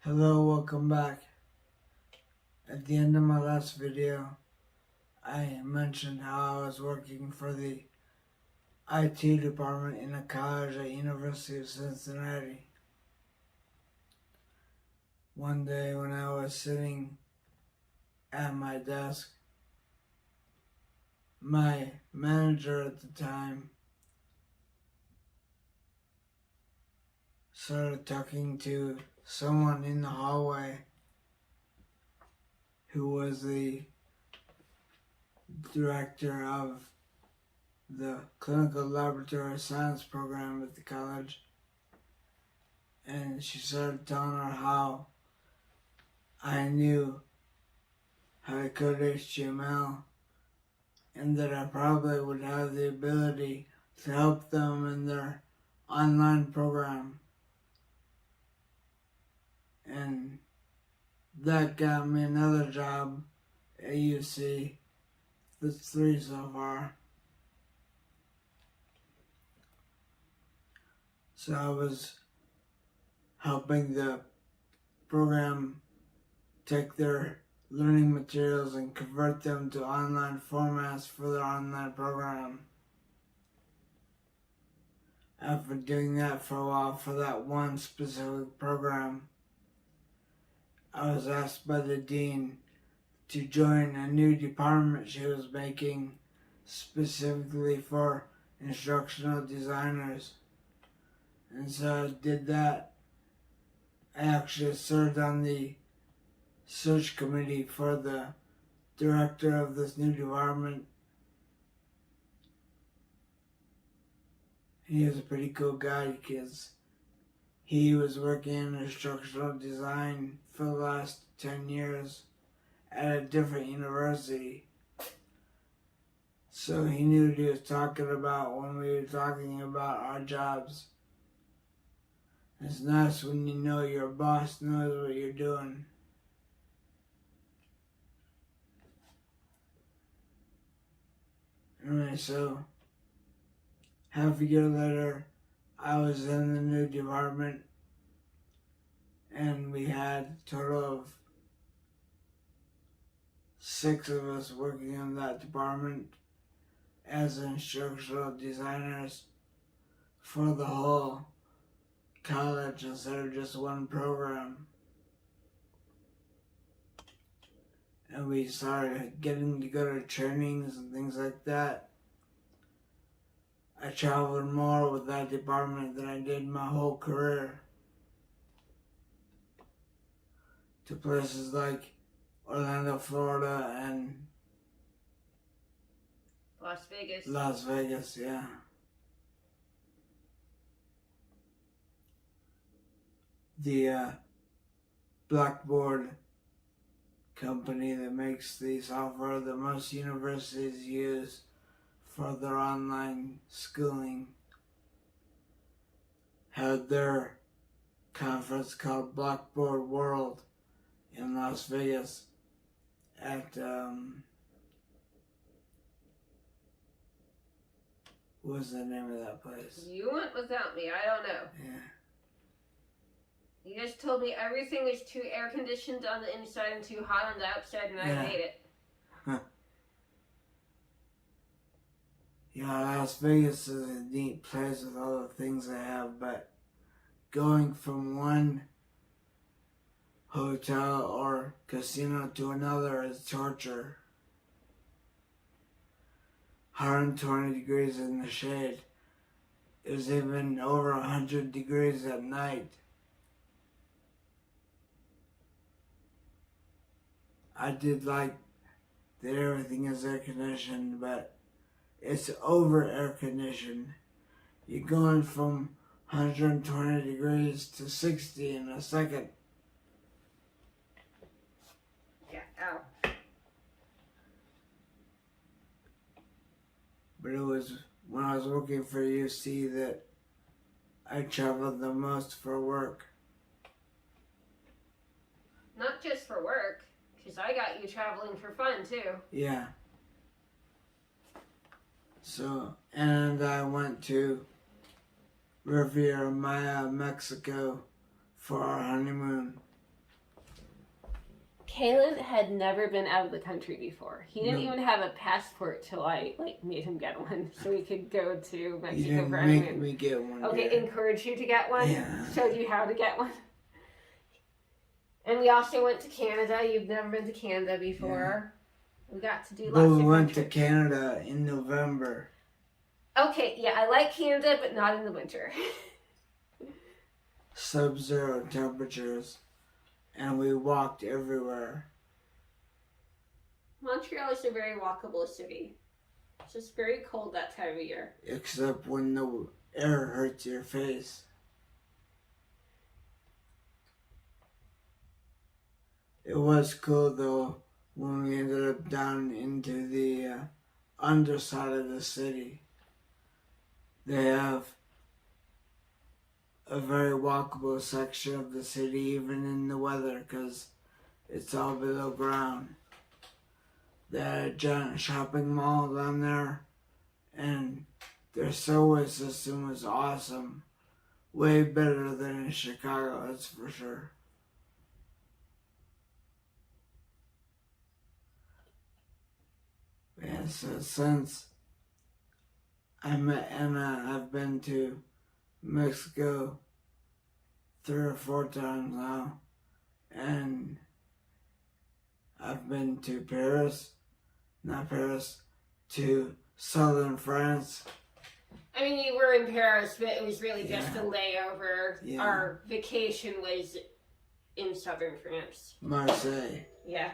Hello, welcome back. At the end of my last video, I mentioned how I was working for the IT department in a college at University of Cincinnati. One day when I was sitting at my desk, my manager at the time started talking to someone in the hallway who was the director of the clinical laboratory science program at the college, and she started telling her how I knew how to code HTML and that I probably would have the ability to help them in their online program. And that got me another job at UC. That's 3 so far. So I was helping the program take their learning materials and convert them to online formats for their online program. After doing that for a while for that one specific program, I was asked by the dean to join a new department she was making specifically for instructional designers. And so I did that. I actually served on the search committee for the director of this new department. He was a pretty cool guy because he was working in instructional design for the last 10 years at a different university. So he knew what he was talking about when we were talking about our jobs. It's nice when you know your boss knows what you're doing. Anyway, so half a year later, I was in the new department, and we had a total of 6 of us working in that department as instructional designers for the whole college instead of just one program. And we started getting to go to trainings and things like that. I traveled more with that department than I did my whole career. To places like Orlando, Florida, and Las Vegas. Las Vegas, yeah. The Blackboard company that makes the software that most universities use for their online schooling had their conference called Blackboard World in Las Vegas at what was the name of that place? You went without me. I don't know. Yeah. You guys told me everything is too air conditioned on the inside and too hot on the outside, and I hate it. Yeah, Las Vegas is a neat place with all the things they have, but going from one hotel or casino to another is torture. 120 degrees in the shade. It was even over 100 degrees at night. I did like that everything is air conditioned, but it's over air conditioned. You're going from 120 degrees to 60 in a second. Yeah, ow. But it was when I was working for UC that I traveled the most for work. Not just for work, because I got you traveling for fun, too. Yeah. So, and I went to Riviera Maya, Mexico for our honeymoon. Kalen had never been out of the country before. He didn't No. even have a passport till I made him get one, so we could go to You Mexico didn't for make honeymoon. me get one. Okay, dear. encouraged you to get one. Yeah. Showed you how to get one. And we also went to Canada. You've never been to Canada before. Yeah. We got to do lots But of we went to trips. Canada in November. Okay, yeah, I like Canada, but not in the winter. Sub-zero temperatures. And we walked everywhere. Montreal is a very walkable city. It's just very cold that time of year. Except when the air hurts your face. It was cool though when we ended up down into the underside of the city. They have a very walkable section of the city even in the weather because it's all below ground. They had a giant shopping mall down there and their subway system was awesome. Way better than in Chicago, that's for sure. Yeah, so since I met Anna, I've been to Mexico 3 or 4 times now, and I've been to to southern France. I mean, you were in Paris, but it was really just Yeah. a layover. Yeah. Our vacation was in southern France. Marseille. Yeah.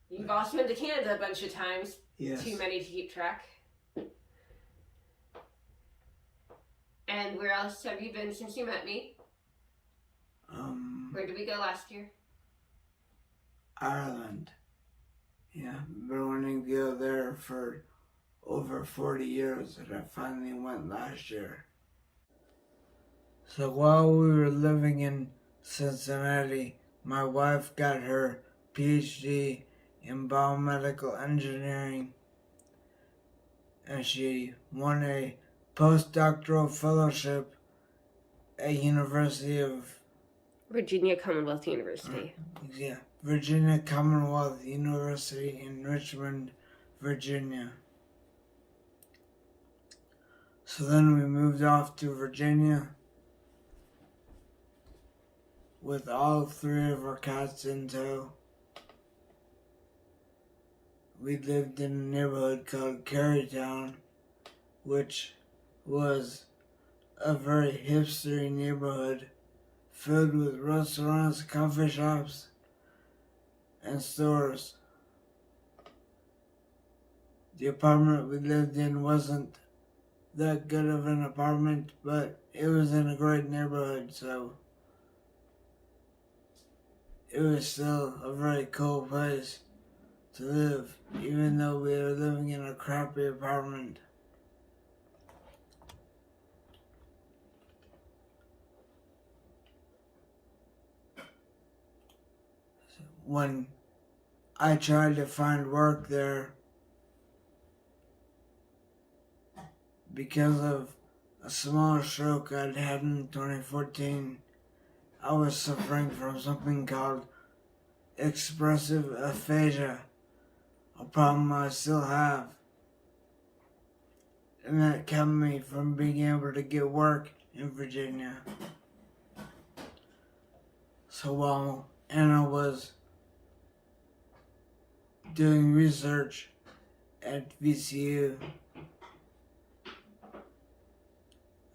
You've also been to Canada a bunch of times. Yes. Too many to keep track. And where else have you been since you met me? Where did we go last year? Ireland. Yeah, been wanting to go there for over 40 years and I finally went last year. So while we were living in Cincinnati, my wife got her PhD in biomedical engineering and she won a postdoctoral fellowship at University of Virginia Commonwealth University. Virginia Commonwealth University in Richmond, Virginia. So then we moved off to Virginia with all 3 of our cats in tow. We lived in a neighborhood called Carytown, which was a very hipstery neighborhood filled with restaurants, coffee shops, and stores. The apartment we lived in wasn't that good of an apartment, but it was in a great neighborhood, so it was still a very cool place to live, even though we were living in a crappy apartment. When I tried to find work there, because of a small stroke I'd had in 2014, I was suffering from something called expressive aphasia, a problem I still have. And that kept me from being able to get work in Virginia. So while Anna was doing research at VCU,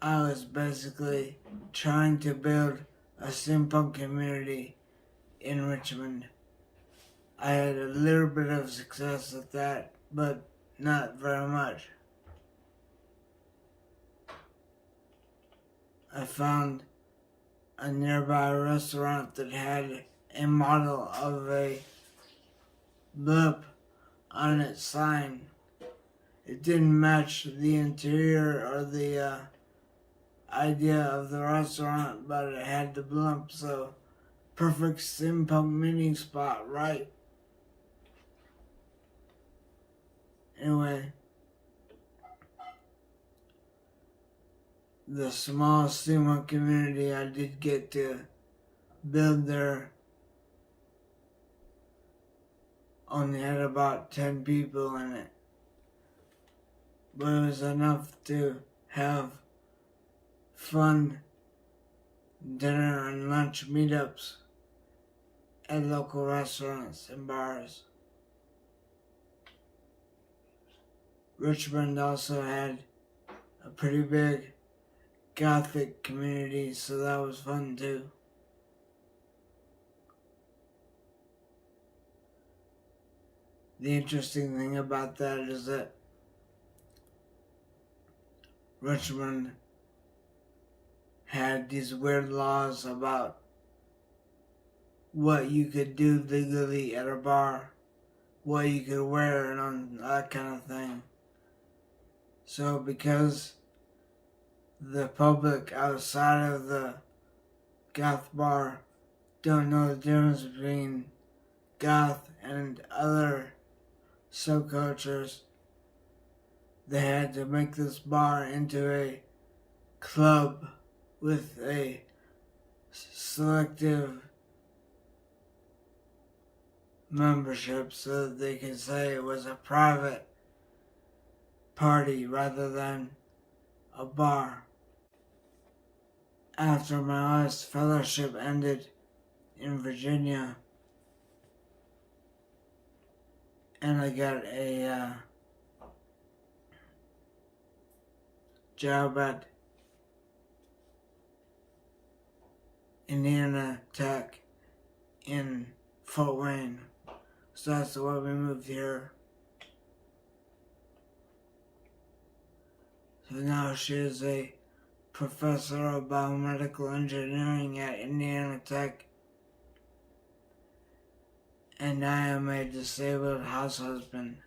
I was basically trying to build a steampunk community in Richmond. I had a little bit of success at that, but not very much. I found a nearby restaurant that had a model of a blimp on its sign. It didn't match the interior or the idea of the restaurant, but it had the blimp, so perfect steampunk meeting spot, right? Anyway, the small steampunk community I did get to build there only had about 10 people in it, but it was enough to have fun dinner and lunch meetups at local restaurants and bars. Richmond also had a pretty big Gothic community, so that was fun too. The interesting thing about that is that Richmond had these weird laws about what you could do legally at a bar, what you could wear, and on that kind of thing. So because the public outside of the goth bar don't know the difference between goth and other subcultures, they had to make this bar into a club with a selective membership so that they could say it was a private party rather than a bar. After my last fellowship ended in Virginia, and I got a job at Indiana Tech in Fort Wayne. So that's why we moved here. So now she is a professor of biomedical engineering at Indiana Tech, and I am a disabled house husband.